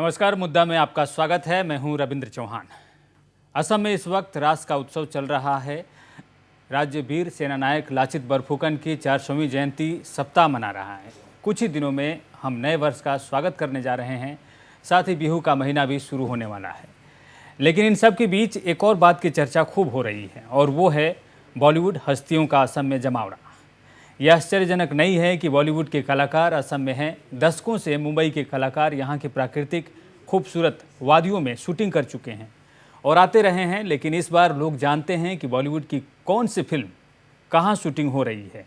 नमस्कार, मुद्दा में आपका स्वागत है। मैं हूं रविंद्र चौहान। असम में इस वक्त रास का उत्सव चल रहा है। राज्य वीर सेना नायक लाचित बरफुकन की 400वीं जयंती सप्ताह मना रहा है। कुछ ही दिनों में हम नए वर्ष का स्वागत करने जा रहे हैं, साथ ही बिहू का महीना भी शुरू होने वाला है। लेकिन इन सब के बीच एक और बात की चर्चा खूब हो रही है और वो है बॉलीवुड हस्तियों का असम में जमावड़ा। यह आश्चर्यजनक नहीं है कि बॉलीवुड के कलाकार असम में हैं। दशकों से मुंबई के कलाकार यहाँ की प्राकृतिक खूबसूरत वादियों में शूटिंग कर चुके हैं और आते रहे हैं। लेकिन इस बार लोग जानते हैं कि बॉलीवुड की कौन सी फिल्म कहाँ शूटिंग हो रही है,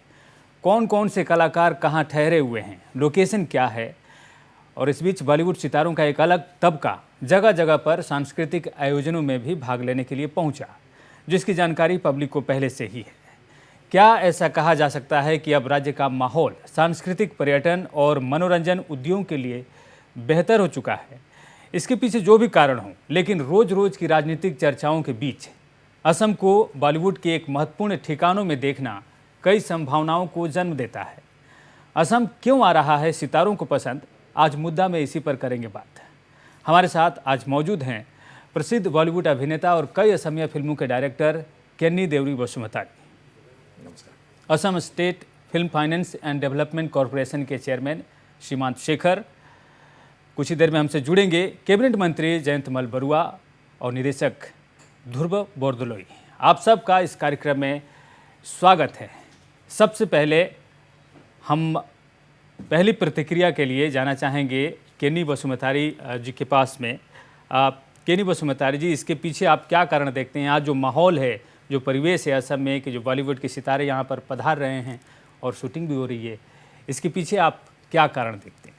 कौन कौन से कलाकार कहाँ ठहरे हुए हैं, लोकेशन क्या है। और इस बीच बॉलीवुड सितारों का एक अलग तबका जगह जगह पर सांस्कृतिक आयोजनों में भी भाग लेने के लिए पहुंचा, जिसकी जानकारी पब्लिक को पहले से ही है। क्या ऐसा कहा जा सकता है कि अब राज्य का माहौल सांस्कृतिक पर्यटन और मनोरंजन उद्योग के लिए बेहतर हो चुका है? इसके पीछे जो भी कारण हो, लेकिन रोज रोज की राजनीतिक चर्चाओं के बीच असम को बॉलीवुड के एक महत्वपूर्ण ठिकानों में देखना कई संभावनाओं को जन्म देता है। असम क्यों आ रहा है सितारों को पसंद? आज मुद्दा में इसी पर करेंगे बात। हमारे साथ आज मौजूद हैं प्रसिद्ध बॉलीवुड अभिनेता और कई असमिया फिल्मों के director Kenny Deori Basumatary, Assam state film finance and development corporation के चेयरमैन श्रीमान शेखर, कुछ ही देर में हमसे जुड़ेंगे कैबिनेट मंत्री जयंतमल बरुआ और निदेशक ध्रुव बोरदोलोई। आप सबका इस कार्यक्रम में स्वागत है। सबसे पहले हम पहली प्रतिक्रिया के लिए जाना चाहेंगे केन्नी बसुमतारी जी के पास में। केन्नी बसुमतारी जी, इसके पीछे आप क्या कारण देखते हैं? आज जो माहौल है, जो परिवेश है असम में कि जो बॉलीवुड के सितारे यहाँ पर पधार रहे हैं और शूटिंग भी हो रही है, इसके पीछे आप क्या कारण देखते हैं?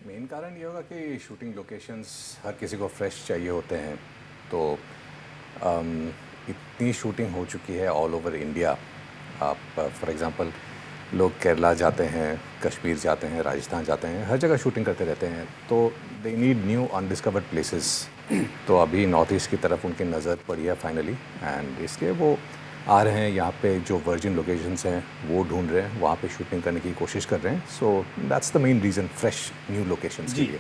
मेन कारण ये होगा कि शूटिंग लोकेशंस हर किसी को फ्रेश चाहिए होते हैं। तो इतनी शूटिंग हो चुकी है ऑल ओवर इंडिया। आप फॉर एग्जांपल लोग केरला जाते हैं, कश्मीर जाते हैं, राजस्थान जाते हैं, हर जगह शूटिंग करते रहते हैं। तो they need new undiscovered places. तो अभी नॉर्थ ईस्ट की तरफ उनकी नज़र पड़ी है फाइनली, एंड इसलिए वो आ रहे हैं। यहाँ पे जो वर्जिन लोकेशंस हैं वो ढूंढ रहे हैं, वहाँ पे शूटिंग करने की कोशिश कर रहे हैं। So that's the main reason, fresh new locations के लिए।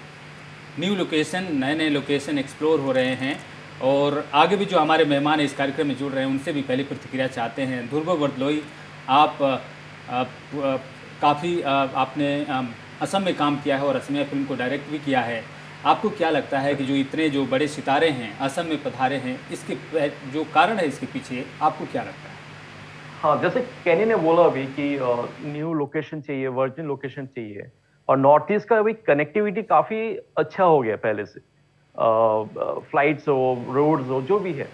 न्यू लोकेशन, नए नए लोकेशन एक्सप्लोर हो रहे हैं। और आगे भी जो हमारे मेहमान इस कार्यक्रम में जुड़ रहे हैं उनसे भी पहली प्रतिक्रिया चाहते हैं। ध्रुव बोरदोलोई, आप काफ़ी आपने असम में काम किया है और असमिया फिल्म को डायरेक्ट भी किया है। आपको क्या लगता है कि जो इतने जो बड़े सितारे हैं असम में पधारे हैं, इसके जो कारण है इसके पीछे, आपको क्या लगता है? हाँ, जैसे केनी ने बोला अभी कि न्यू लोकेशन चाहिए, वर्जिन लोकेशन चाहिए, और नॉर्थ ईस्ट का अभी कनेक्टिविटी काफी अच्छा हो गया पहले से। फ्लाइट्स हो, रोड्स हो, जो भी है।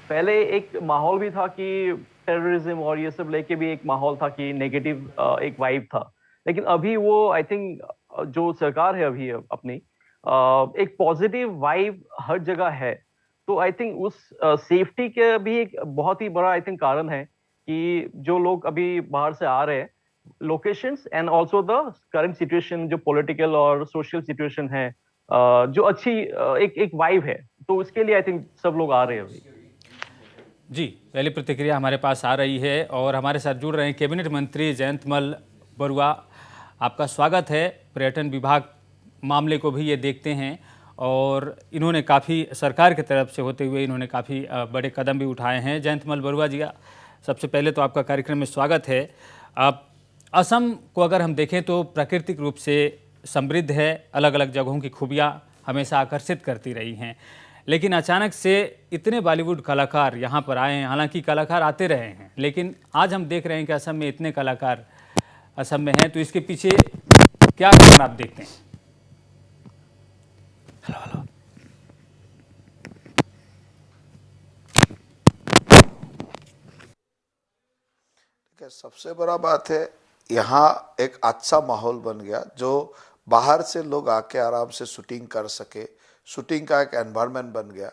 पहले एक माहौल भी था कि टेररिज्म और ये सब लेके भी एक माहौल था कि नेगेटिव एक वाइब था। लेकिन अभी वो आई थिंक जो सरकार है अभी अपनी, एक पॉजिटिव वाइब हर जगह है। तो आई थिंक उस सेफ्टी के भी एक बहुत ही बड़ा आई थिंक कारण है कि जो लोग अभी बाहर से आ रहे हैं, locations and also the current situation, जो पॉलिटिकल और सोशल सिचुएशन है, जो अच्छी एक वाइब है, तो उसके लिए आई थिंक सब लोग आ रहे हैं अभी। जी, पहली प्रतिक्रिया हमारे पास आ रही है और हमारे साथ जुड़ रहे हैं कैबिनेट मंत्री जयंतमल बरुआ। आपका स्वागत है। पर्यटन विभाग मामले को भी ये देखते हैं और इन्होंने काफ़ी सरकार की तरफ से होते हुए इन्होंने काफ़ी बड़े कदम भी उठाए हैं। जयंतमल बरुआ जी, सबसे पहले तो आपका कार्यक्रम में स्वागत है। असम को अगर हम देखें तो प्राकृतिक रूप से समृद्ध है, अलग अलग जगहों की खूबियाँ हमेशा आकर्षित करती रही हैं। लेकिन अचानक से इतने बॉलीवुड कलाकार यहाँ पर आए हैं। हालांकि कलाकार आते रहे हैं, लेकिन आज हम देख रहे हैं कि असम में इतने कलाकार असम में हैं। तो इसके पीछे क्या कारण आप देखते हैं? हेलो। सबसे बड़ा बात है, यहाँ एक अच्छा माहौल बन गया जो बाहर से लोग आके आराम से शूटिंग कर सके। शूटिंग का एक एनवायरनमेंट बन गया।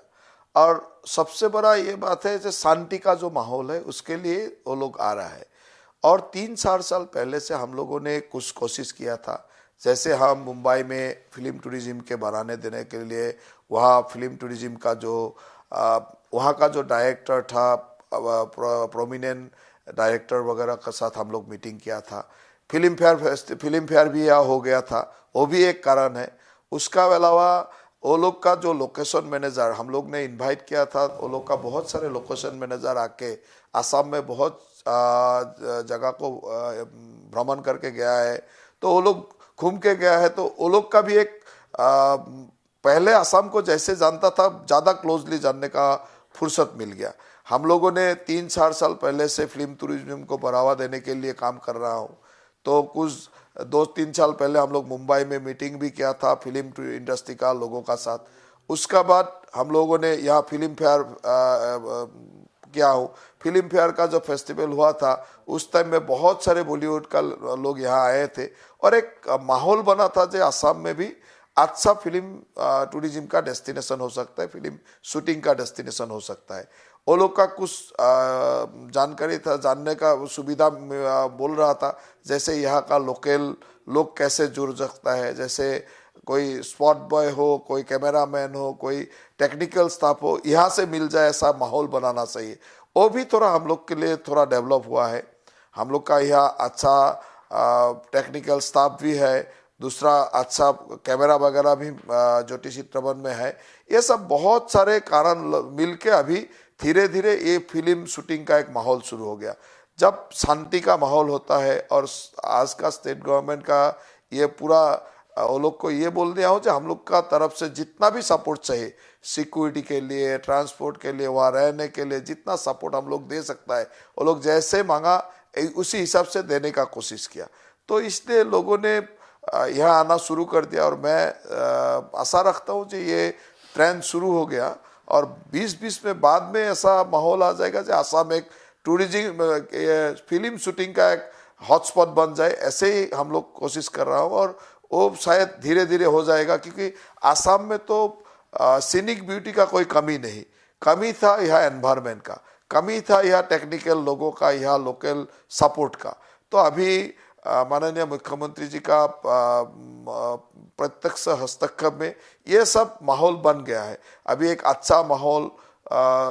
और सबसे बड़ा ये बात है, जो शांति का जो माहौल है उसके लिए वो लोग आ रहा है। और 3-4 साल पहले से हम लोगों ने कुछ कोशिश किया था। जैसे हम मुंबई में फिल्म टूरिज्म के बढ़ाने देने के लिए, वहाँ फिल्म टूरिज्म का जो वहाँ का जो डायरेक्टर था, प्रोमिनेंट डायरेक्टर वगैरह के साथ हम लोग मीटिंग किया था। फिल्म फेयर भी यहाँ हो गया था, वो भी एक कारण है। उसका अलावा वो लोग का जो लोकेशन मैनेजर हम लोग ने इनवाइट किया था, वो लोग का बहुत सारे लोकेशन मैनेजर आके आसाम में बहुत जगह को भ्रमण करके गया है। तो वो लोग घूम के गया है, तो वो लोग का भी एक पहले असम को जैसे जानता था ज़्यादा क्लोजली जानने का फुर्सत मिल गया। हम लोगों ने 3-4 साल पहले से फिल्म टूरिज्म को बढ़ावा देने के लिए काम कर रहा हूँ। तो कुछ 2-3 साल पहले हम लोग मुंबई में मीटिंग भी किया था फिल्म इंडस्ट्री का लोगों का साथ। उसका बाद हम लोगों ने यहाँ फिल्म फेयर किया हो। फिल्म फेयर का जो फेस्टिवल हुआ था उस टाइम में बहुत सारे बॉलीवुड का लोग यहाँ आए थे और एक माहौल बना था जो असम में भी अच्छा फिल्म टूरिज्म का डेस्टिनेशन हो सकता है, फिल्म शूटिंग का डेस्टिनेशन हो सकता है। वो लोग का कुछ जानकारी था, जानने का सुविधा बोल रहा था, जैसे यहाँ का लोकल लोग कैसे जुड़ सकता है, जैसे कोई स्पॉट बॉय हो, कोई कैमरामैन हो, कोई टेक्निकल स्टाफ हो, यहाँ से मिल जाए ऐसा माहौल बनाना चाहिए। वो भी थोड़ा हम लोग के लिए थोड़ा डेवलप हुआ है। हम लोग का यहाँ अच्छा टेक्निकल स्टाफ भी है, दूसरा अच्छा कैमरा वगैरह भी ज्योति चित्रबन में है। ये सब बहुत सारे कारण मिलके अभी धीरे धीरे ये फिल्म शूटिंग का एक माहौल शुरू हो गया। जब शांति का माहौल होता है और आज का स्टेट गवर्नमेंट का ये पूरा वो लोग को ये बोल दिया हो कि हम लोग का तरफ से जितना भी सपोर्ट चाहिए सिक्योरिटी के लिए, ट्रांसपोर्ट के लिए, वहाँ रहने के लिए जितना सपोर्ट हम लोग दे सकता है वो लोग जैसे मांगा उसी हिसाब से देने का कोशिश किया। तो इसलिए लोगों ने यहाँ आना शुरू कर दिया और मैं आशा रखता हूँ कि ये ट्रेंड शुरू हो गया और 2020 में बाद में ऐसा माहौल आ जाएगा कि आसाम एक टूरिज्म फिल्म शूटिंग का एक हॉटस्पॉट बन जाए। ऐसे ही हम लोग कोशिश कर रहा हूँ और वो शायद धीरे धीरे हो जाएगा, क्योंकि आसाम में तो सीनिक ब्यूटी का कोई कमी नहीं, कमी था यहाँ एनवायरनमेंट का, कमी था यहाँ टेक्निकल लोगों का, यहाँ लोकल सपोर्ट का। तो अभी माननीय मुख्यमंत्री जी का प्रत्यक्ष हस्तक्षेप में ये सब माहौल बन गया है। अभी एक अच्छा माहौल,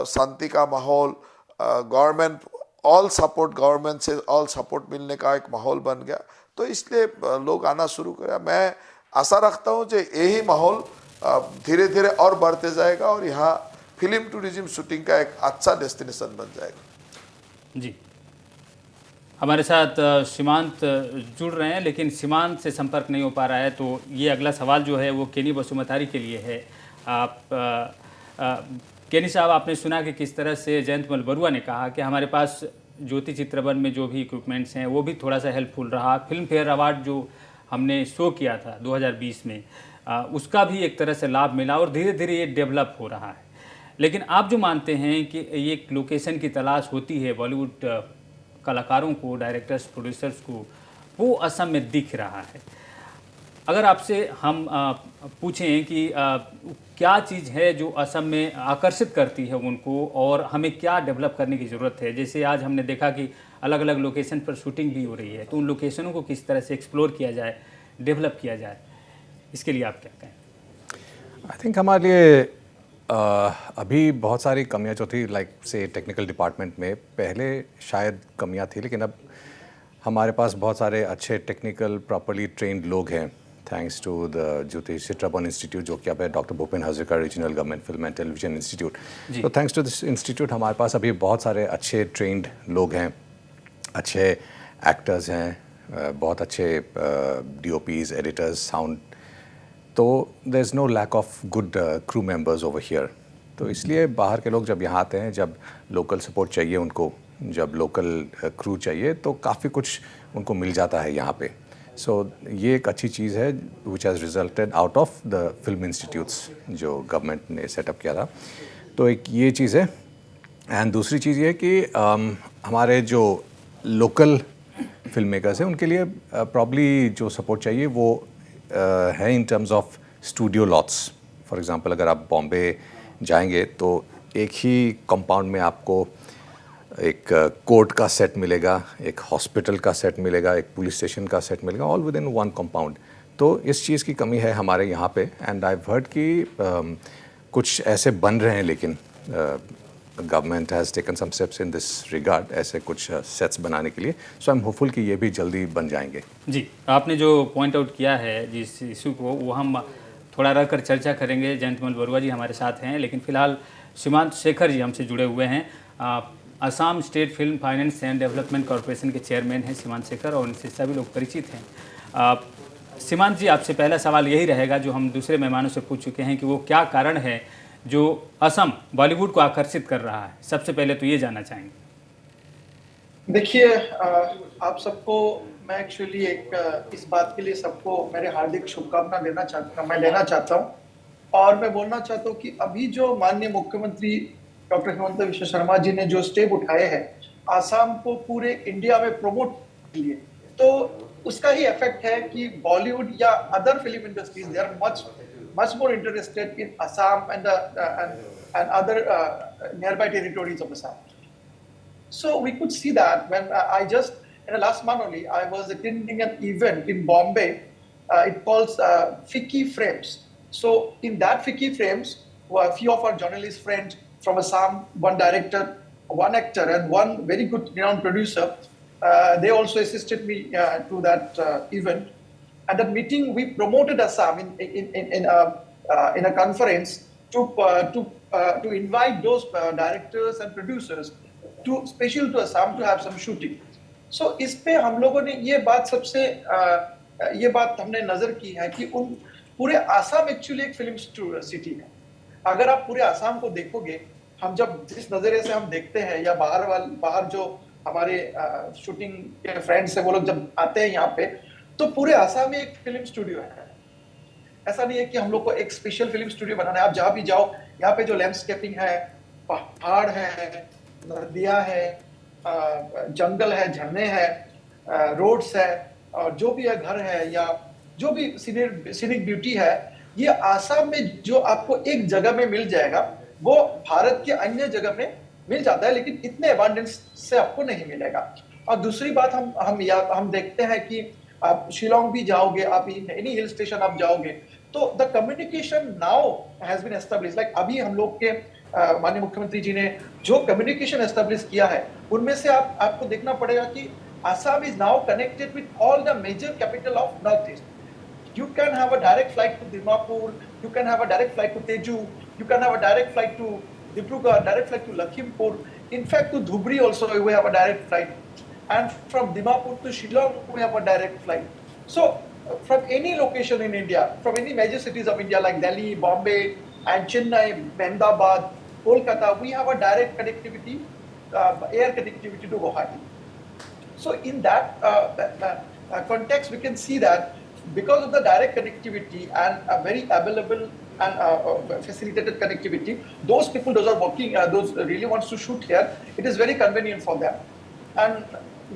शांति का माहौल, गवर्नमेंट ऑल सपोर्ट, गवर्नमेंट से ऑल सपोर्ट मिलने का एक माहौल बन गया। तो इसलिए लोग आना शुरू किया। मैं आशा रखता हूँ कि यही माहौल धीरे धीरे और बढ़ते जाएगा और यहाँ फिल्म टूरिज्म शूटिंग का एक अच्छा डेस्टिनेशन बन जाएगा। जी, हमारे साथ सीमांत जुड़ रहे हैं, लेकिन सीमांत से संपर्क नहीं हो पा रहा है। तो ये अगला सवाल जो है वो केनी बसुमतारी के लिए है। आप केनी साहब, आपने सुना कि किस तरह से जयंतमल बरुआ ने कहा कि हमारे पास ज्योति चित्रबन में जो भी इक्विपमेंट्स हैं वो भी थोड़ा सा हेल्पफुल रहा। फिल्म फेयर अवार्ड जो हमने शो किया था 2020 में उसका भी एक तरह से लाभ मिला और धीरे धीरे ये डेवलप हो रहा है। लेकिन आप जो मानते हैं कि एक लोकेशन की तलाश होती है बॉलीवुड कलाकारों को, डायरेक्टर्स, प्रोड्यूसर्स को, वो असम में दिख रहा है। अगर आपसे हम पूछें कि क्या चीज़ है जो असम में आकर्षित करती है उनको और हमें क्या डेवलप करने की ज़रूरत है? जैसे आज हमने देखा कि अलग अलग लोकेशन पर शूटिंग भी हो रही है, तो उन लोकेशनों को किस तरह से एक्सप्लोर किया जाए, डेवलप किया जाए, इसके लिए आप क्या कहें? आई थिंक हमारे लिए अभी बहुत सारी कमियां जो थी, लाइक से टेक्निकल डिपार्टमेंट में पहले शायद कमियां थी, लेकिन अब हमारे पास बहुत सारे अच्छे टेक्निकल प्रॉपर्ली ट्रेंड लोग हैं, thanks to the Jyoti Chitraban institute, जो कि अब है doctor Bhupen Hazarika regional government film and television institute. तो थैंक्स टू दिस इंस्टीट्यूट हमारे पास अभी बहुत सारे अच्छे ट्रेंड लोग हैं, अच्छे एक्टर्स हैं, बहुत अच्छे DOPs, एडिटर्स, साउंड। तो there is no lack of good crew members over here. तो इसलिए बाहर के लोग जब यहाँ आते हैं, जब लोकल सपोर्ट चाहिए उनको, जब लोकल क्रू चाहिए, तो काफ़ी कुछ उनको मिल जाता है यहाँ पे। सो ये एक अच्छी चीज़ है which has resulted out of the film institutes जो गवर्नमेंट ने सेटअप किया था। तो एक ये चीज़ है। एंड दूसरी चीज़ ये कि हमारे जो लोकल फिल्म मेकर्स हैं उनके लिए प्रॉब्ली जो सपोर्ट चाहिए वो है in terms of studio lots. For example अगर आप बॉम्बे जाएंगे तो एक ही कंपाउंड में आपको एक कोर्ट का सेट मिलेगा, एक हॉस्पिटल का सेट मिलेगा, एक पुलिस स्टेशन का सेट मिलेगा, all with in one compound. तो इस चीज़ की कमी है हमारे यहाँ पे। एंड आई हर्ड कि कुछ ऐसे बन रहे हैं, लेकिन government has taken some steps in this regard, ऐसे कुछ सेट्स बनाने के लिए। सो आई एम होपफुल कि ये भी जल्दी बन जाएंगे। जी, आपने जो पॉइंट आउट किया है जिस इशू को, वो हम थोड़ा रहकर चर्चा करेंगे। जयंतमल बरुआ जी हमारे साथ हैं, लेकिन फिलहाल सीमांत शेखर जी हमसे जुड़े हुए हैं। Assam state film finance and development corporation के चेयरमैन हैं सीमांत शेखर, और उनसे सभी लोग परिचित हैं। सीमांत जी, आपसे पहला सवाल यही रहेगा जो हम दूसरे मेहमानों से पूछ चुके हैं कि वो क्या कारण है जो असम बॉलीवुड को आकर्षित कर रहा है। सबसे पहले तो ये जानना चाहेंगे। देखिए, आप सबको मैं एक्चुअली इस बात के लिए सबको मेरे हार्दिक शुभकामना लेना चाहता हूँ, और मैं बोलना चाहता हूँ कि अभी जो माननीय मुख्यमंत्री डॉक्टर हिमंता विश्व शर्मा जी ने जो स्टेप उठाए हैं आसाम को पूरे इंडिया में प्रमोट के लिए, तो उसका ही इफेक्ट है कि बॉलीवुड या other film industries they are much more interested in Assam and other nearby territories of Assam. So we could see that when I just in the last month only I was attending an event in Bombay. It calls Fiki Frames. So in that Fiki Frames, a few of our journalist friends from Assam, one director, one actor, and one very good renowned producer, they also assisted me to that event. At that meeting, we promoted Assam in a conference to invite those directors and producers to special to Assam to have some shooting. So इस पे हम लोगों ने ये बात हमने नजर की है कि उन पूरे आसाम एक्चुअली एक फिल्म सिटी है. अगर आप पूरे आसाम को देखोगे, हम जब जिस नजरिए से हम देखते हैं या बाहर जो हमारे शूटिंग के फ्रेंड्स है वो लोग जब आते हैं यहाँ पे, तो पूरे आसाम में एक फिल्म स्टूडियो है. ऐसा नहीं है कि हम लोग को एक स्पेशल फिल्म स्टूडियो बनाना है. आप जहाँ भी जाओ यहाँ पे जो लैंडस्केपिंग है, पहाड़ है, नदियां है, जंगल है, झरने हैं, रोड्स है, और जो भी है घर है या जो भी सीनिक ब्यूटी है, ये आसाम में जो आपको एक जगह में मिल जाएगा वो भारत के अन्य जगह में मिल जाता है, लेकिन इतने अबांडेंस से आपको नहीं मिलेगा. और दूसरी बात हम देखते हैं कि आप शिलोंग भी जाओगे, आप एनी हिल स्टेशन आप जाओगे, तो the communication now has been establish. Like अभी हम लोग के माननीय मुख्यमंत्री जी ने जो कम्युनिकेशन एस्टेब्लिश किया है, उनमें से आपको देखना पड़ेगा कि Assam is now connected with all the major capital of Northeast. You can have a direct flight to Dimapur, you can have a direct flight to Teju, you can have a direct flight to Dibrugarh, direct flight to Lakhimpur. In fact, to Dhubri also we have a direct flight. And from Dimapur to Shillong, we have a direct flight. So, from any location in India, from any major cities of India like Delhi, Bombay, and Chennai, Ahmedabad, Kolkata, we have a direct connectivity, air connectivity to Guwahati. So in that context, we can see that because of the direct connectivity and a very available and facilitated connectivity, those people, those are working, those really wants to shoot here, it is very convenient for them. And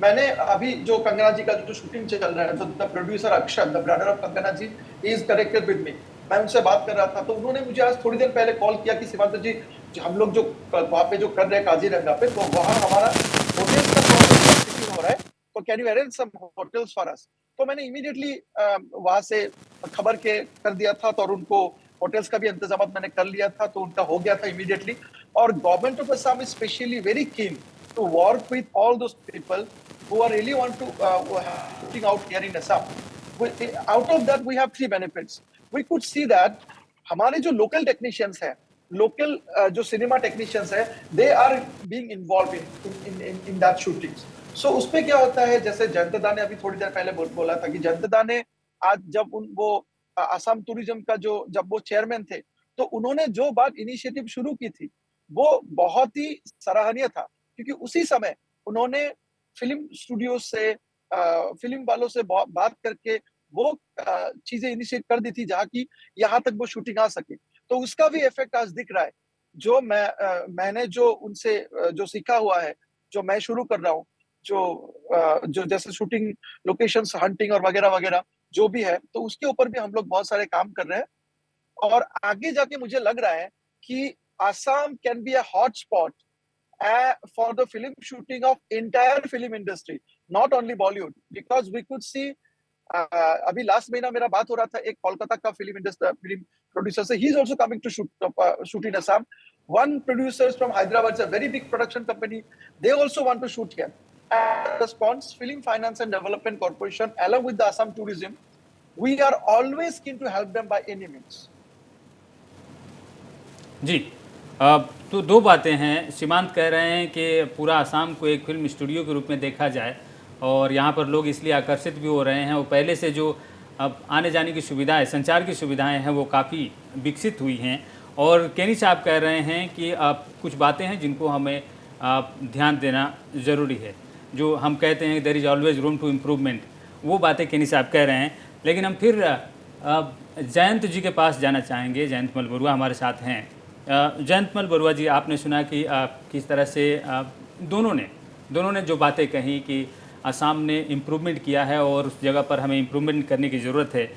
मैंने अभी जो कंगना जी का जो shooting चल रहा है, तो the producer Akshat, the brother of Kangana ji, he is connected with me. मैं उनसे बात कर रहा था, तो उन्होंने मुझे आज थोड़ी देर पहले कॉल किया कि सीमांत जी, हम लोग जो वहाँ पे जो कर रहे हैं काजीरंगा पे, तो वहाँ हमारा होटल का प्रोजेक्ट हो रहा है, तो can you arrange some hotels for us. तो मैंने इमीडिएटली वहाँ से खबर कर दिया था, तो और उनको होटल्स का भी इंतजाम मैंने कर लिया था, तो उनका हो गया था इमीडिएटली. और government of Assam is specially very keen to work with all those people who are really want to putting out here in Assam. Out of that, we have three benefits. We could see that हमारे जो local technicians हैं, local जो cinema technicians हैं, they are being involved in that shootings. So उसपे क्या होता है, जैसे जयंतदा ने अभी थोड़ी देर पहले बोला था कि जयंतदा ने आज जब वो असम टूरिज्म का जब वो चेयरमैन थे, तो उन्होंने जो बात इनिशिएटिव शुरू की थी वो बहुत ही सराहनीय था, क्योंकि उसी समय उन्होंने फिल्म स्टूडियो से फिल्म वालों से बात करके वो चीजें इनिशिएट कर दी थी जहाँ की यहाँ तक वो शूटिंग आ सके. तो उसका भी इफेक्ट आज दिख रहा है. जो मैंने जो उनसे जो सीखा हुआ है, जो मैं शुरू कर रहा हूँ, जो जैसे शूटिंग लोकेशंस हंटिंग और वगैरह वगैरह जो भी है, तो उसके ऊपर भी हम लोग बहुत सारे काम कर रहे हैं. और आगे जाके मुझे लग रहा है कि Assam can be a hot spot for the film shooting of entire film industry, not only Bollywood, because we could see अभी लास्ट महीना मेरा बात हो रहा था एक कोलकाता का फिल्म प्रोड्यूसर से, he is also coming to shoot in Assam. One producer from Hyderabad, it's a very big production company, they also want to shoot here. And response, Film Finance and Development Corporation along with the Assam Tourism, we are always keen to help them by any means. जी। तो दो बातें हैं। सीमांत कह रहे हैं कि पूरा आसाम को एक फिल्म स्टूडियो के रूप में देखा जाए और यहाँ पर लोग इसलिए आकर्षित भी हो रहे हैं और पहले से जो अब आने जाने की सुविधाएं, संचार की सुविधाएं हैं वो काफ़ी विकसित हुई हैं। और केनी साहब कह रहे हैं कि कुछ बातें हैं जिनको हमें ध्यान देना ज़रूरी है। जो हम कहते हैं there is always room to improvement, वो बातें केनी साहब कह रहे हैं। लेकिन हम फिर जयंत जी के पास जाना चाहेंगे। जयंत मल बरुआ हमारे साथ हैं। जयंत मल बरुआ जी, आपने सुना कि किस तरह से दोनों ने जो बातें कही कि असम ने इम्प्रूवमेंट किया है और उस जगह पर हमें इम्प्रूवमेंट करने की ज़रूरत है।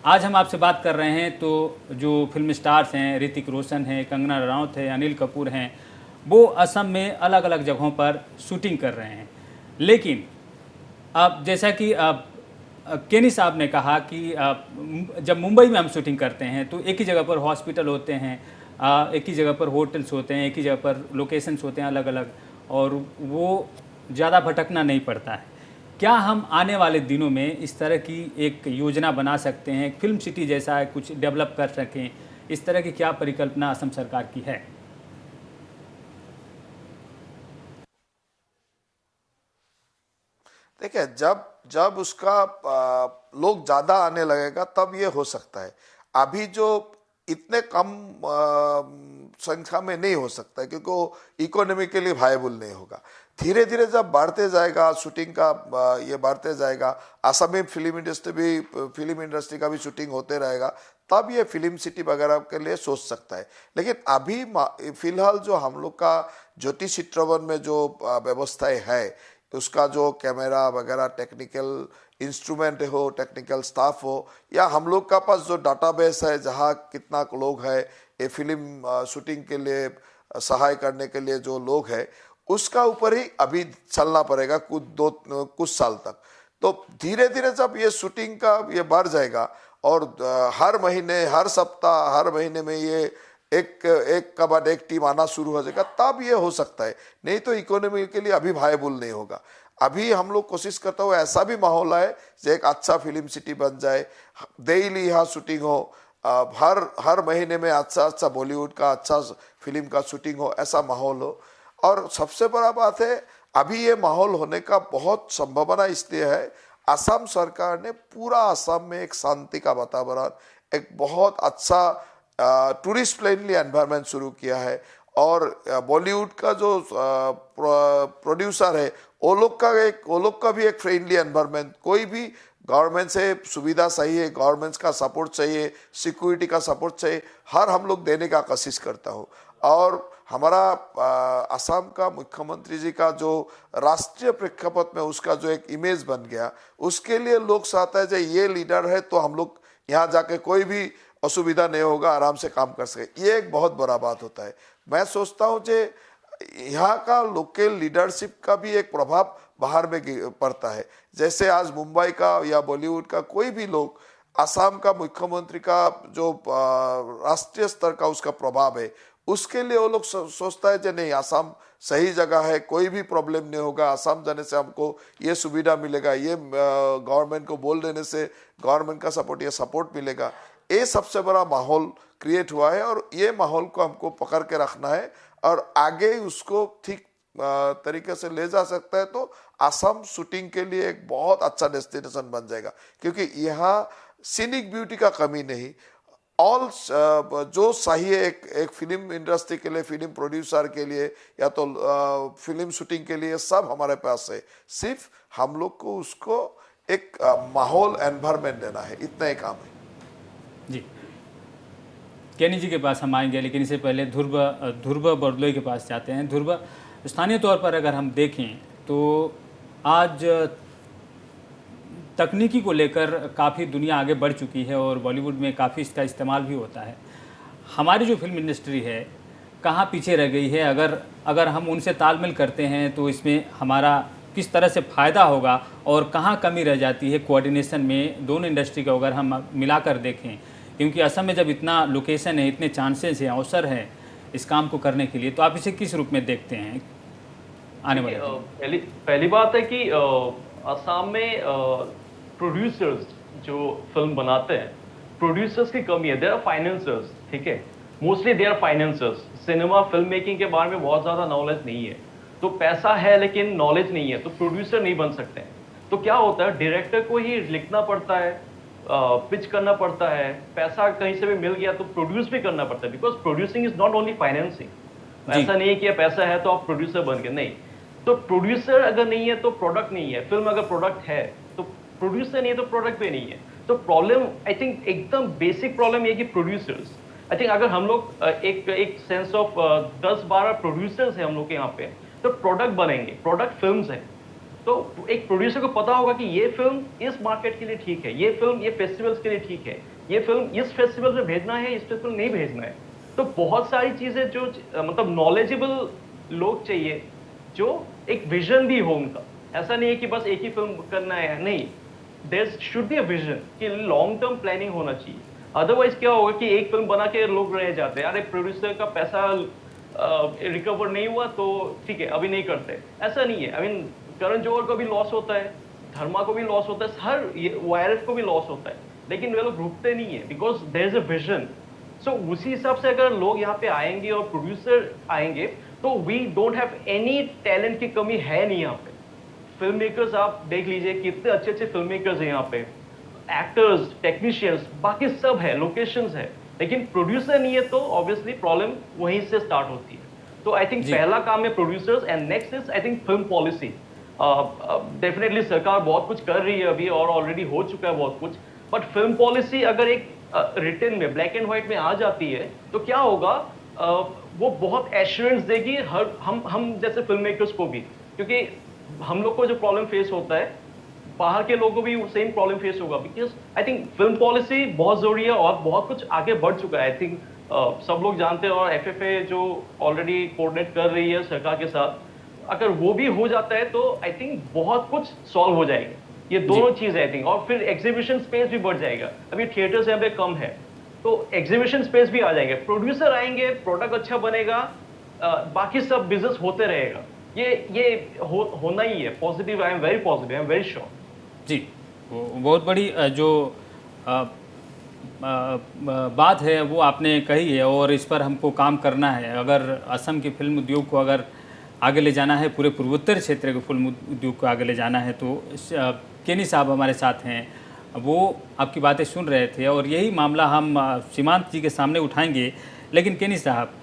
आज हम आपसे बात कर रहे हैं तो जो फिल्म स्टार्स हैं, ऋतिक रोशन हैं, कंगना रनौत है, अनिल कपूर हैं, वो असम में अलग अलग जगहों पर शूटिंग कर रहे हैं। लेकिन अब जैसा कि केनी साहब ने कहा कि जब मुंबई में हम शूटिंग करते हैं तो एक ही जगह पर हॉस्पिटल होते हैं, एक ही जगह पर होटल्स होते हैं, एक ही जगह पर लोकेशंस होते हैं अलग अलग, और वो ज़्यादा भटकना नहीं पड़ता है। क्या हम आने वाले दिनों में इस तरह की एक योजना बना सकते हैं, फिल्म सिटी जैसा कुछ डेवलप कर सकें? इस तरह की क्या परिकल्पना असम सरकार की है? देखिए, जब जब उसका लोग ज्यादा आने लगेगा तब ये हो सकता है। अभी जो इतने कम संख्या में नहीं हो सकता है, क्योंकि वो इकोनॉमिकली वायबल नहीं होगा। धीरे धीरे जब बढ़ते जाएगा, शूटिंग का ये बढ़ते जाएगा, असम में फिल्म इंडस्ट्री का भी शूटिंग होते रहेगा, तब ये फिल्म सिटी वगैरह के लिए सोच सकता है। लेकिन अभी फिलहाल जो हम लोग का ज्योति चित्रवन में जो व्यवस्थाएं है, उसका जो कैमरा वगैरह, टेक्निकल इंस्ट्रूमेंट हो, टेक्निकल स्टाफ हो, या हम लोग का पास जो डाटाबेस है जहाँ कितना लोग है ये फिल्म शूटिंग के लिए सहाय करने के लिए जो लोग है, उसका ऊपर ही अभी चलना पड़ेगा कुछ साल तक। तो धीरे धीरे जब ये शूटिंग का ये बढ़ जाएगा और हर महीने, हर सप्ताह, हर महीने में ये एक का बाद एक टीम आना शुरू हो जाएगा, तब ये हो सकता है। नहीं तो इकोनॉमी के लिए अभी वायबल नहीं होगा। अभी हम लोग कोशिश करते हो ऐसा भी माहौल है जो एक अच्छा फिल्म सिटी बन जाए, डेली यहाँ शूटिंग हो, हर महीने में अच्छा बॉलीवुड का अच्छा फिल्म का शूटिंग हो, ऐसा माहौल हो। और सबसे बड़ा बात है, अभी ये माहौल होने का बहुत संभावना इसलिए है, असम सरकार ने पूरा असम में एक शांति का वातावरण, एक बहुत अच्छा टूरिस्ट फ्रेंडली एनवायरनमेंट शुरू किया है। और बॉलीवुड का जो प्रोड्यूसर है, वो लोग का भी एक फ्रेंडली एनवायरनमेंट, कोई भी गवर्नमेंट से सुविधा चाहिए, गवर्नमेंट का सपोर्ट चाहिए, सिक्योरिटी का सपोर्ट चाहिए, हर हम लोग देने का कोशिश करता हो। और हमारा असम का मुख्यमंत्री जी का जो राष्ट्रीय प्रेक्षापट में उसका जो एक इमेज बन गया, उसके लिए लोग चाहते हैं जो ये लीडर है तो हम लोग यहाँ जाके कोई भी असुविधा नहीं होगा, आराम से काम कर सके। ये एक बहुत बड़ा बात होता है। मैं सोचता हूँ कि यहाँ का लोकल लीडरशिप का भी एक प्रभाव बाहर में पड़ता है। जैसे आज मुंबई का या बॉलीवुड का कोई भी लोग असम का मुख्यमंत्री का जो राष्ट्रीय स्तर का उसका प्रभाव है, उसके लिए वो लोग सोचता है कि नहीं, असम सही जगह है, कोई भी प्रॉब्लम नहीं होगा, असम जाने से हमको ये सुविधा मिलेगा, ये गवर्नमेंट को बोल देने से गवर्नमेंट का सपोर्ट मिलेगा। ये सबसे बड़ा माहौल क्रिएट हुआ है और ये माहौल को हमको पकड़ के रखना है और आगे उसको ठीक तरीके से ले जा सकता है तो असम शूटिंग के लिए एक बहुत अच्छा डेस्टिनेशन बन जाएगा। क्योंकि यहाँ सीनिक ब्यूटी का कमी नहीं, ऑल जो चाहिए एक फिल्म इंडस्ट्री के लिए, फिल्म प्रोड्यूसर के लिए या तो फिल्म शूटिंग के लिए, सब हमारे पास है। सिर्फ हम लोग को उसको एक माहौल, एनवायरनमेंट देना है, इतना ही काम है। जी, केनी जी के पास हम आएंगे, लेकिन इससे पहले ध्रुव बरदलोई के पास जाते हैं। ध्रुव, स्थानीय तौर पर अगर हम देखें तो आज तकनीकी को लेकर काफ़ी दुनिया आगे बढ़ चुकी है और बॉलीवुड में काफ़ी इसका इस्तेमाल भी होता है। हमारी जो फिल्म इंडस्ट्री है कहाँ पीछे रह गई है? अगर हम उनसे तालमेल करते हैं तो इसमें हमारा किस तरह से फ़ायदा होगा और कहाँ कमी रह जाती है कोऑर्डिनेशन में दोनों इंडस्ट्री का, अगर हम मिलाकर देखें? क्योंकि असम में जब इतना लोकेशन है, इतने चांसेस हैं, अवसर है इस काम को करने के लिए, तो आप इसे किस रूप में देखते हैं आने वाले? पहली बात है कि असम में प्रोड्यूसर्स जो फिल्म बनाते हैं, प्रोड्यूसर्स की कमी है। देयर आर फाइनेंसर्स, ठीक है, mostly they are financiers. Cinema film making के बारे में बहुत ज़्यादा नॉलेज नहीं है, तो पैसा है लेकिन नॉलेज नहीं है, तो प्रोड्यूसर नहीं बन सकते हैं। तो क्या होता है, डायरेक्टर को ही लिखना पड़ता है, पिच करना पड़ता है, पैसा कहीं से भी मिल गया तो प्रोड्यूस भी करना पड़ता है, because producing is not only financing. जी। ऐसा नहीं है कि पैसा है तो आप प्रोड्यूसर बन गए, नहीं। तो प्रोड्यूसर अगर नहीं है तो प्रोडक्ट नहीं है। फिल्म अगर प्रोडक्ट है तो प्रोड्यूसर नहीं है तो प्रोडक्ट भी नहीं है। तो प्रॉब्लम आई थिंक एकदम बेसिक प्रॉब्लम ये कि प्रोड्यूसर्स, आई थिंक अगर हम लोग एक एक सेंस ऑफ 10-12 प्रोड्यूसर्स हैं हम लोग के यहाँ पे, तो प्रोडक्ट बनेंगे, प्रोडक्ट फिल्म्स हैं। तो एक प्रोड्यूसर को पता होगा कि ये फिल्म इस मार्केट के लिए ठीक है, ये फिल्म ये फेस्टिवल्स के लिए ठीक है, ये फिल्म इस फेस्टिवल में भेजना है, इस फेस्टिवल नहीं भेजना है। तो बहुत सारी चीजें जो मतलब नॉलेजेबल लोग चाहिए, जो एक विजन भी हो उनका। ऐसा नहीं है कि बस एक ही फिल्म करना है, नहीं। There should be a vision कि लॉन्ग टर्म प्लानिंग होना चाहिए। अदरवाइज क्या होगा कि एक फिल्म बना के लोग रह जाते हैं, अरे प्रोड्यूसर का पैसा रिकवर नहीं हुआ तो ठीक है अभी नहीं करते। ऐसा नहीं है। आई मीन करण जौहर को भी लॉस होता है, धर्मा को भी लॉस होता है, हर वायरस को भी लॉस होता है, लेकिन वे लोग रुकते नहीं है because there is a vision. So उसी हिसाब से अगर लोग यहाँ पे आएंगे और प्रोड्यूसर आएंगे तो we don't have any talent की कमी है नहीं यहाँ पे। फिल्म मेकर्स आप देख लीजिए कितने अच्छे अच्छे फिल्म मेकर्स हैं यहाँ पे, एक्टर्स, टेक्नीशियंस, बाकी सब है, लोकेशंस है, लेकिन प्रोड्यूसर नहीं है तो ऑब्वियसली प्रॉब्लम वहीं से स्टार्ट होती है। तो आई थिंक जी। पहला काम है producers and next is I think film policy. Definitely सरकार बहुत कुछ कर रही है अभी और ऑलरेडी हो चुका है बहुत कुछ, बट फिल्म पॉलिसी अगर एक रिटन में ब्लैक एंड व्हाइट में आ जाती है तो क्या होगा, वो बहुत एश्योरेंस देगी हर हम जैसे फिल्म मेकर्स को भी, क्योंकि हम लोग को जो प्रॉब्लम फेस होता है बाहर के लोगों को भी सेम प्रॉब्लम फेस होगा। Because I think film policy बहुत जरूरी है और बहुत कुछ आगे बढ़ चुका है। आई थिंक सब लोग जानते हैं, और एफएफए जो ऑलरेडी कोऑर्डिनेट कर रही है सरकार के साथ, अगर वो भी हो जाता है तो आई थिंक बहुत कुछ सॉल्व हो जाएगा। ये दोनों चीज आई थिंक, और फिर एग्जीबिशन स्पेस भी बढ़ जाएगा। अभी थिएटर्स यहाँ पे कम है तो एग्जीबिशन स्पेस भी आ जाएंगे, प्रोड्यूसर आएंगे, प्रोडक्ट अच्छा बनेगा, बाकी सब बिजनेस होते रहेगा। ये होना ही है। Positive, I am very positive, I am very sure. जी, वो बहुत बड़ी जो बात है वो आपने कही है और इस पर हमको काम करना है। अगर असम के फिल्म उद्योग को अगर आगे ले जाना है, पूरे पूर्वोत्तर क्षेत्र के फिल्म उद्योग को आगे ले जाना है, तो केनी साहब हमारे साथ हैं, वो आपकी बातें सुन रहे थे और यही मामला हम सीमांत जी के सामने उठाएंगे। लेकिन केनी साहब,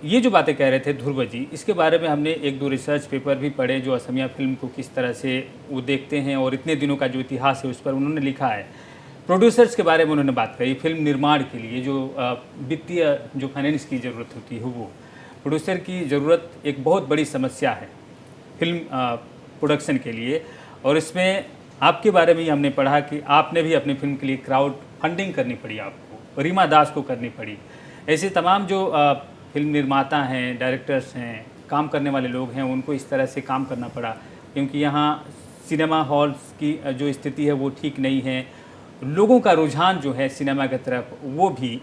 ये जो बातें कह रहे थे ध्रुव जी, इसके बारे में हमने 1-2 रिसर्च पेपर भी पढ़े जो असमिया फिल्म को किस तरह से वो देखते हैं और इतने दिनों का जो इतिहास है उस पर उन्होंने लिखा है। प्रोड्यूसर्स के बारे में उन्होंने बात कही, फिल्म निर्माण के लिए जो वित्तीय जो फाइनेंस की ज़रूरत होती है, वो प्रोड्यूसर की ज़रूरत एक बहुत बड़ी समस्या है फिल्म प्रोडक्शन के लिए। और इसमें आपके बारे में ही हमने पढ़ा कि आपने भी अपनी फिल्म के लिए क्राउड फंडिंग करनी पड़ी, आपको रीमा दास को करनी पड़ी। ऐसे तमाम जो फिल्म निर्माता हैं, डायरेक्टर्स हैं, काम करने वाले लोग हैं, उनको इस तरह से काम करना पड़ा क्योंकि यहाँ सिनेमा हॉल्स की जो स्थिति है वो ठीक नहीं है। लोगों का रुझान जो है सिनेमा की तरफ वो भी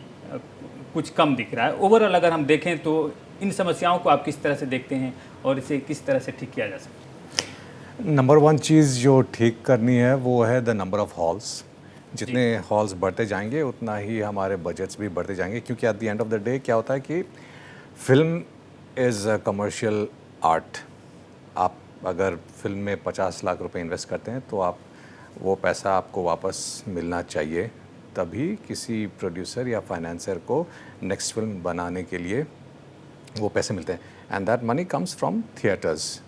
कुछ कम दिख रहा है। ओवरऑल अगर हम देखें तो इन समस्याओं को आप किस तरह से देखते हैं और इसे किस तरह से ठीक किया जा सकता है? नंबर 1 चीज़ जो ठीक करनी है वो है द नंबर ऑफ़ हॉल्स। जितने हॉल्स बढ़ते जाएंगे उतना ही हमारे बजट्स भी बढ़ते जाएंगे, क्योंकि at the end of the day क्या होता है कि film is a commercial art. आप अगर फिल्म में 50 लाख रुपए इन्वेस्ट करते हैं तो आप वो पैसा आपको वापस मिलना चाहिए, तभी किसी प्रोड्यूसर या फाइनेंसर को नेक्स्ट फिल्म बनाने के लिए वो पैसे मिलते हैं, and that money comes from theatres.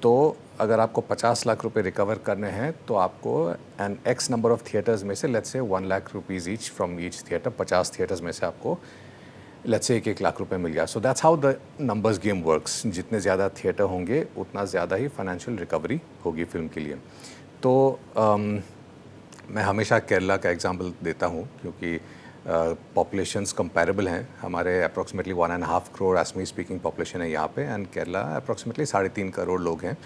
तो अगर आपको 50 लाख रुपए रिकवर करने हैं तो आपको an X number of theatres में से let's say 1 lakh rupees each from each theatre, 50 theatres में से आपको लेट्स से 1-1 लाख रुपए मिल गया। So that's how the numbers game works. जितने ज़्यादा थिएटर होंगे उतना ज़्यादा ही फाइनेंशियल रिकवरी होगी फिल्म के लिए। तो मैं हमेशा केरला का एग्जांपल देता हूँ क्योंकि पॉपुलेशंस कंपैरेबल हैं। हमारे अप्रॉक्सीमेटली 1.5 करोड़ असमी स्पीकिंग पॉपुलेशन है यहाँ पे, एंड केरला अप्रॉक्सीमेटली 3.5 करोड़ लोग हैं।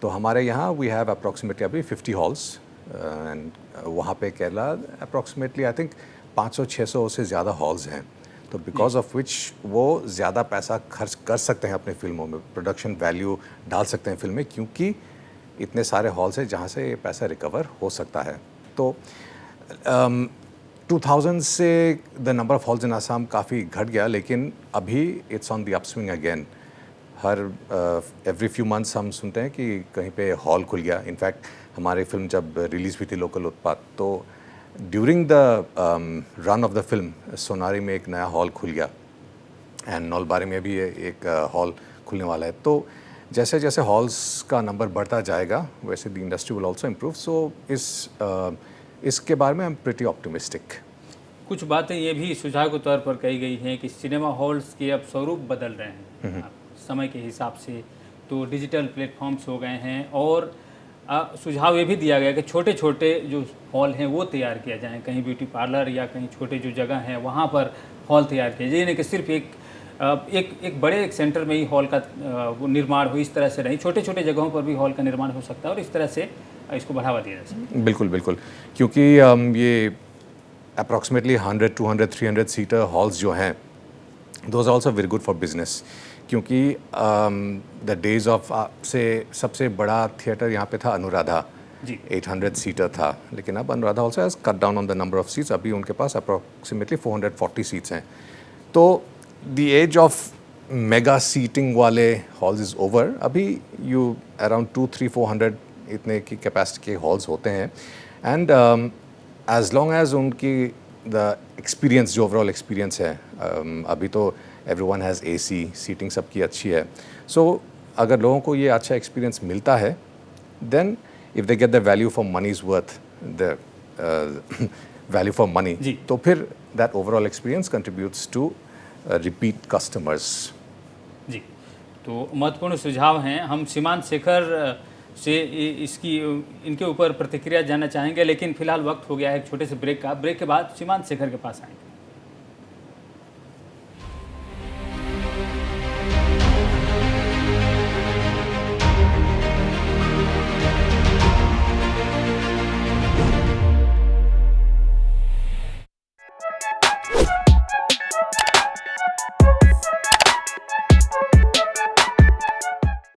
तो हमारे यहाँ वी हैव अप्रॉक्सीमेटली अभी 50 हॉल्स, एंड वहाँ पे केरला अप्रॉक्सीमेटली आई थिंक 500-600 से ज़्यादा हॉल्स हैं। तो बिकॉज ऑफ विच वो ज़्यादा पैसा खर्च कर सकते हैं अपनी फिल्मों में, प्रोडक्शन वैल्यू डाल सकते हैं फिल्म में, क्योंकि इतने सारे हॉल्स हैं जहाँ से ये पैसा रिकवर हो सकता है। तो 2000 से द नंबर ऑफ हॉल्स इन आसाम काफ़ी घट गया, लेकिन अभी it's on the upswing again. Her every few months हम सुनते हैं कि कहीं पे हॉल खुल गया। इनफैक्ट हमारी फिल्म जब रिलीज़ हुई थी लोकल उत्पात, तो during the run of the film Sonari में एक नया हॉल खुल गया एंड नौलबारी में भी एक हॉल खुलने वाला है। तो जैसे जैसे हॉल्स का नंबर बढ़ता जाएगा वैसे the industry will also improve. So इसके बारे में आई एम प्रिटी ऑप्टिमिस्टिक। कुछ बातें ये भी सुझाव के तौर पर कही गई हैं कि सिनेमा हॉल्स के अब स्वरूप बदल रहे हैं समय के हिसाब से, तो डिजिटल प्लेटफॉर्म्स हो गए हैं, और सुझाव ये भी दिया गया कि छोटे छोटे जो हॉल हैं वो तैयार किया जाए, कहीं ब्यूटी पार्लर या कहीं छोटे जो जगह हैं वहाँ पर हॉल तैयार किया जाए, यानी कि सिर्फ एक बड़े एक सेंटर में ही हॉल का वो निर्माण हो, इस तरह से नहीं, छोटे छोटे जगहों पर भी हॉल का निर्माण हो सकता है और इस तरह से इसको बढ़ावा दिया जा सकता है। बिल्कुल बिल्कुल, क्योंकि ये अप्रॉक्सीमेटली 100, 200, 300 सीटर हॉल्स जो हैं, those are also very good for business, क्योंकि द डेज ऑफ से सबसे बड़ा थिएटर यहाँ पे था अनुराधा जी, 800 सीटर था, लेकिन अब Anuradha also has cut down on the number of seats. अभी उनके पास अप्रॉक्सीमेटली 440 सीट्स हैं। तो the age of mega seating वाले हॉल्स इज़ ओवर। अभी यू अराउंड 200, 300, 400 इतने की कैपेसिटी के हॉल्स होते हैं, एंड एज लॉन्ग एज उनकी द एक्सपीरियंस, जो ओवरऑल एक्सपीरियंस है, अभी तो एवरीवन हैज़ एसी, सीटिंग सबकी अच्छी है। सो अगर लोगों को ये अच्छा एक्सपीरियंस मिलता है, then if they get the value for money is worth the value for money, जी। तो फिर that overall experience contributes to repeat customers. जी, तो महत्वपूर्ण सुझाव हैं। हम सीमांत शेखर से इनके ऊपर प्रतिक्रिया जानना चाहेंगे, लेकिन फिलहाल वक्त हो गया है एक छोटे से ब्रेक का। ब्रेक के बाद सीमांत शेखर के पास आएंगे।